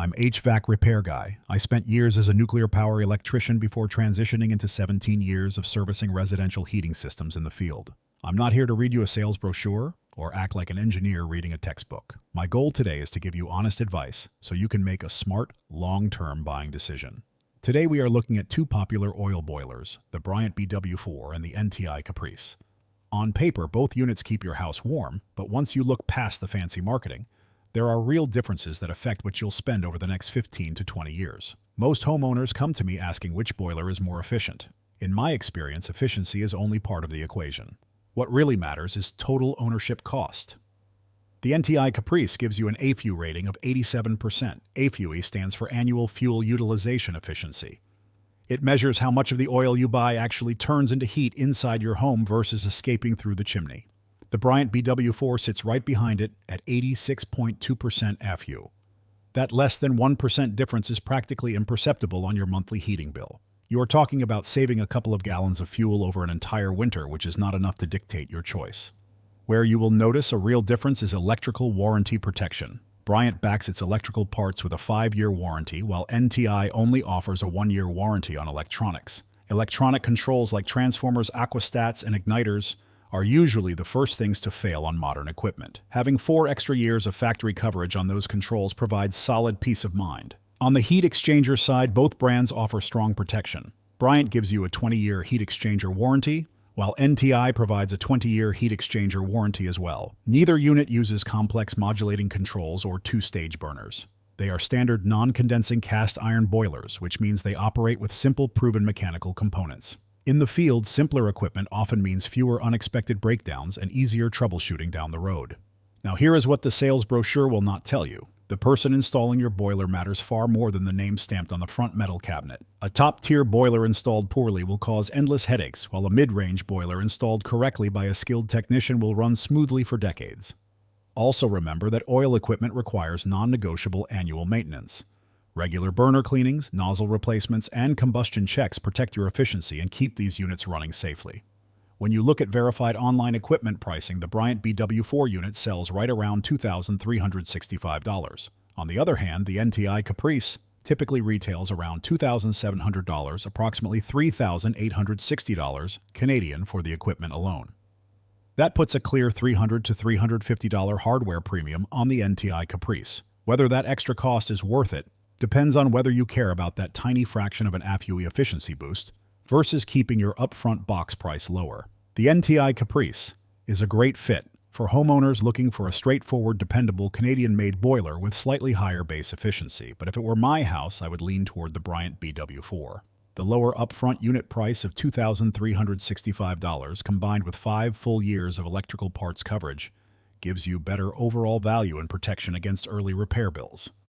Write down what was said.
I'm HVAC repair guy. I spent years as a nuclear power electrician before transitioning into 17 years of servicing residential heating systems in the field. I'm not here to read you a sales brochure or act like an engineer reading a textbook. My goal today is to give you honest advice so you can make a smart, long-term buying decision. Today we are looking at two popular oil boilers, the Bryant BW4 and the NTI Caprice. On paper, both units keep your house warm, but once you look past the fancy marketing, there are real differences that affect what you'll spend over the next 15 to 20 years. Most homeowners come to me asking which boiler is more efficient. In my experience, efficiency is only part of the equation. What really matters is total ownership cost. The NTI Caprice gives you an AFUE rating of 87%. AFUE stands for Annual Fuel Utilization Efficiency. It measures how much of the oil you buy actually turns into heat inside your home versus escaping through the chimney. The Bryant BW4 sits right behind it at 86.2% AFUE. That less than 1% difference is practically imperceptible on your monthly heating bill. You are talking about saving a couple of gallons of fuel over an entire winter, which is not enough to dictate your choice. Where you will notice a real difference is electrical warranty protection. Bryant backs its electrical parts with a 5-year warranty, while NTI only offers a 1-year warranty on electronics. Electronic controls like transformers, aquastats, and igniters are usually the first things to fail on modern equipment. Having 4 extra years of factory coverage on those controls provides solid peace of mind. On the heat exchanger side, both brands offer strong protection. Bryant gives you a 20-year heat exchanger warranty, while NTI provides a 20-year heat exchanger warranty as well. Neither unit uses complex modulating controls or 2-stage burners. They are standard non-condensing cast iron boilers, which means they operate with simple, proven mechanical components. In the field, simpler equipment often means fewer unexpected breakdowns and easier troubleshooting down the road. Now here is what the sales brochure will not tell you. The person installing your boiler matters far more than the name stamped on the front metal cabinet. A top-tier boiler installed poorly will cause endless headaches, while a mid-range boiler installed correctly by a skilled technician will run smoothly for decades. Also remember that oil equipment requires non-negotiable annual maintenance. Regular burner cleanings, nozzle replacements, and combustion checks protect your efficiency and keep these units running safely. When you look at verified online equipment pricing, the Bryant BW4 unit sells right around $2,365. On the other hand, the NTI Caprice typically retails around $2,700, approximately $3,860 Canadian for the equipment alone. That puts a clear $300 to $350 hardware premium on the NTI Caprice. Whether that extra cost is worth it depends on whether you care about that tiny fraction of an AFUE efficiency boost versus keeping your upfront box price lower. The NTI Caprice is a great fit for homeowners looking for a straightforward, dependable Canadian-made boiler with slightly higher base efficiency, but if it were my house, I would lean toward the Bryant BW4. The lower upfront unit price of $2,365 combined with 5 full years of electrical parts coverage gives you better overall value and protection against early repair bills.